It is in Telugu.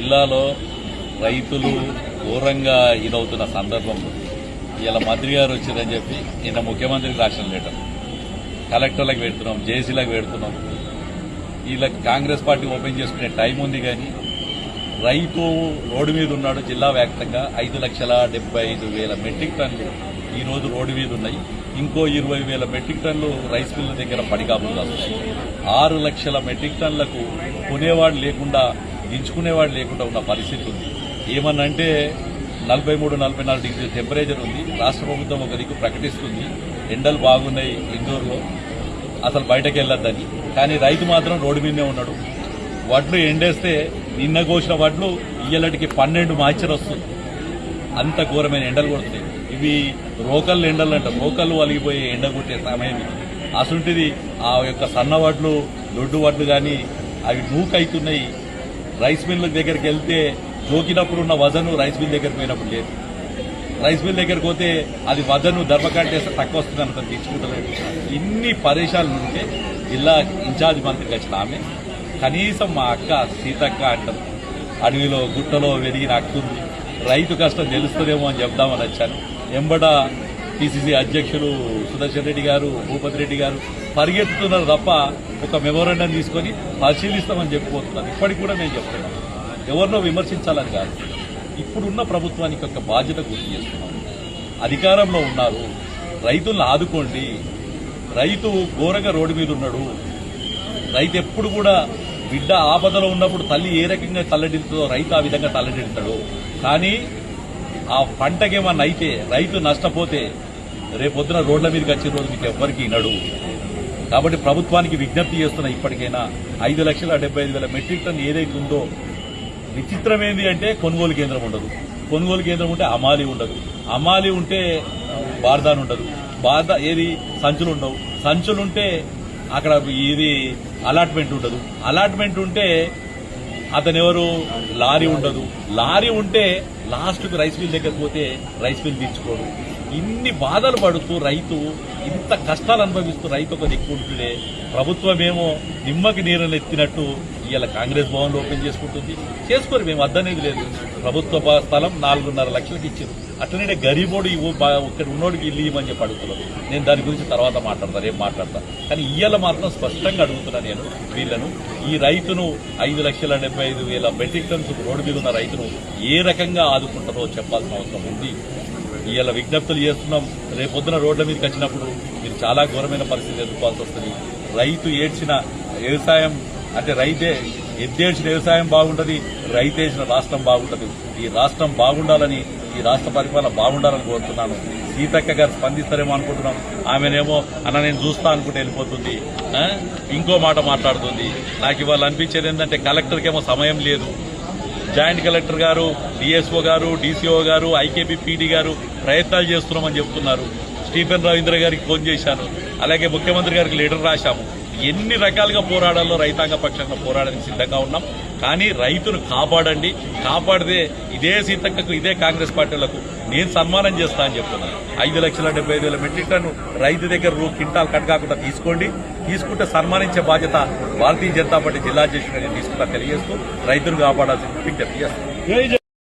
జిల్లాలో రైతులు ఘోరంగా ఇదవుతున్న సందర్భంలో ఇలా మంత్రి గారు వచ్చిందని చెప్పి నిన్న ముఖ్యమంత్రికి రాసిన లెటర్ కలెక్టర్లకు పెడుతున్నాం, జేసీలకు పెడుతున్నాం. వీళ్ళకి కాంగ్రెస్ పార్టీ ఓపెన్ చేసుకునే టైం ఉంది, కానీ రైతు రోడ్డు మీద ఉన్నాడు. జిల్లా వ్యాప్తంగా 5,75,000 మెట్రిక్ టన్నులు ఈరోజు రోడ్డు మీద ఉన్నాయి. ఇంకో 20,000 మెట్రిక్ టన్నులు రైస్ మిల్లుల దగ్గర పడిగాపులు కాస్తున్నాయి. 6 లక్షల మెట్రిక్ టన్నులకు కొనేవాడు లేకుండా, దించుకునేవాడు లేకుండా ఉన్న పరిస్థితి ఉంది. ఏమన్నంటే 43-44 డిగ్రీల టెంపరేచర్ ఉంది. రాష్ట్ర ప్రభుత్వం ఒక దిక్కు ప్రకటిస్తుంది ఎండలు బాగున్నాయి ఇండోర్లో, అసలు బయటకు వెళ్ళొద్దని. కానీ రైతు మాత్రం రోడ్డు మీదనే ఉన్నాడు. వడ్లు ఎండేస్తే నిన్న కోసిన వడ్లు ఇయ్యలటికి 12 మాయిశ్చర్ వస్తుంది. అంత ఘోరమైన ఎండలు కొడుతున్నాయి. ఇవి రోకల్ ఎండలు అంట, రోకళ్ళు వలిగిపోయే ఎండ కొట్టే సమయం ఇది. అసలుంటిది ఆ యొక్క సన్న వడ్లు, దొడ్డు వడ్లు కానీ అవి నూకైతున్నాయి. రైస్ మిల్ దగ్గరికి వెళ్తే జోకినప్పుడు ఉన్న వజను రైస్ మిల్ దగ్గరికి పోయినప్పుడు లేదు. రైస్ మిల్ దగ్గరికి పోతే అది వజను దర్భకాటేస్తే తక్కువ వస్తుంది అంత తీసుకుంటలేదు. ఇన్ని పరేషాలు ఉంటే జిల్లా ఇన్ఛార్జ్ మంత్రికి వచ్చిన ఆమె కనీసం మా అక్క సీతక్క అంటారు, అడవిలో గుట్టలో వెదిగిన అక్కుంది, రైతు కష్టం తెలుస్తుందేమో అని చెప్దామని వచ్చాను. ఎంబడ పిసిసి అధ్యక్షులు సుదర్శన్ రెడ్డి గారు, భూపతి రెడ్డి గారు పరిగెత్తుతున్నారు తప్ప ఒక మెమోరాండం తీసుకొని పరిశీలిస్తామని చెప్పిపోతున్నారు. ఇప్పటికి కూడా నేను చెప్తున్నాను, ఎవరినో విమర్శించాలని కాదు, ఇప్పుడున్న ప్రభుత్వానికి ఒక బాధ్యత గుర్తు చేస్తున్నాం. అధికారంలో ఉన్నారు, రైతులను ఆదుకోండి. రైతు ఘోరంగా రోడ్డు మీద ఉన్నాడు. రైతు ఎప్పుడు కూడా బిడ్డ ఆపదలో ఉన్నప్పుడు తల్లి ఏ రకంగా తల్లడిల్తుందో రైతు ఆ విధంగా తల్లడిల్తాడు. కానీ ఆ పంటకేమన్నా అయితే, రైతు నష్టపోతే రేపొద్దున రోడ్ల మీదకి వచ్చే రోజు మీకు ఎవ్వరికి వినడు. కాబట్టి ప్రభుత్వానికి విజ్ఞప్తి చేస్తున్నా, ఇప్పటికైనా 5,75,000 మెట్రిక్ టన్ ఏదైతే ఉందో, విచిత్రమేంది అంటే కొనుగోలు కేంద్రం ఉండదు. కొనుగోలు కేంద్రం ఉంటే అమాలి ఉండదు. అమాలి ఉంటే బార్దాన్ ఉండదు. బార్దా ఏది సంచులు ఉండవు. సంచులుంటే అక్కడ ఇది అలాట్మెంట్ ఉండదు. అలాట్మెంట్ ఉంటే అతనెవరు లారీ ఉండదు. లారీ ఉంటే లాస్ట్కు రైస్ మిల్ దగ్గర పోతే రైస్ మిల్ తీర్చుకోడు. ఇన్ని బాధలు పడుతూ రైతు ఇంత కష్టాలు అనుభవిస్తూ రైతు ఒక దిక్కుంటుండే, ప్రభుత్వమేమో నిమ్మకి నీరుని ఎత్తినట్టు ఇవాళ కాంగ్రెస్ భవన్లు ఓపెన్ చేసుకుంటుంది. చేసుకోరు, మేము వద్దనేది లేదు. ప్రభుత్వ స్థలం 4.5 లక్షలకు ఇచ్చారు. అట్లనే గరీబోడు ఇక్కడ ఉన్నోడికి ఇల్లు ఇవ్వమని చెప్పి అడుగుతున్నారు. నేను దాని గురించి తర్వాత మాట్లాడతాను, రేపు మాట్లాడతా. కానీ ఇవాళ మాత్రం స్పష్టంగా అడుగుతున్నా నేను వీళ్లను, ఈ రైతును 5,75,000 మెట్రిక్ టన్స్ రోడ్డు మీద ఉన్న రైతును ఏ రకంగా ఆదుకుంటారో చెప్పాల్సిన అవసరం ఉంది. ఇవాళ విజ్ఞప్తులు చేస్తున్నాం. రేపొద్దున రోడ్ల మీదకి వచ్చినప్పుడు మీరు చాలా ఘోరమైన పరిస్థితి ఎదుర్కోవాల్సి వస్తుంది. రైతు ఏడ్చిన వ్యవసాయం అంటే రైతే ఎద్దేడ్చిన వ్యవసాయం బాగుంటుంది, రైతేసిన రాష్ట్రం బాగుంటుంది. ఈ రాష్ట్రం బాగుండాలని, ఈ రాష్ట్ర పరిపాలన బాగుండాలని కోరుతున్నాను. సీతక్క గారు స్పందిస్తారేమో అనుకుంటున్నాం. ఆమెనేమో అన్న నేను చూస్తా అనుకుంటే వెళ్ళిపోతుంది, ఇంకో మాట మాట్లాడుతుంది. నాకు ఇవాళ అనిపించేది ఏంటంటే కలెక్టర్కేమో సమయం లేదు. జాయింట్ కలెక్టర్ గారు, డిఎస్ఓ గారు, డీసీఓ గారు, ఐకేపీ పీడీ గారు ప్రయత్నాలు చేస్తున్నామని చెప్తున్నారు. స్టీఫెన్ రవీంద్ర గారికి ఫోన్ చేశాను, అలాగే ముఖ్యమంత్రి గారికి లెటర్ రాశాము. ఎన్ని రకాలుగా పోరాడాలో రైతాంగ పక్షంగా పోరాడడానికి సిద్ధంగా ఉన్నాం. కానీ రైతును కాపాడండి. కాపాడితే ఇదే సీతక్కకు, ఇదే కాంగ్రెస్ పార్టీలకు నేను సన్మానం చేస్తా అని చెప్తున్నాను. 5,75,000 మెట్రిక్ టన్ను రైతు దగ్గర క్వింటాల్ కట్ కాకుండా తీసుకోండి. తీసుకుంటే సన్మానించే బాధ్యత భారతీయ జనతా పార్టీ జిల్లా అధ్యక్షుడిగా నేను తీసుకుంటా తెలియజేస్తూ రైతును కాపాడాల్సిన విజ్ఞప్తి చేస్తాను.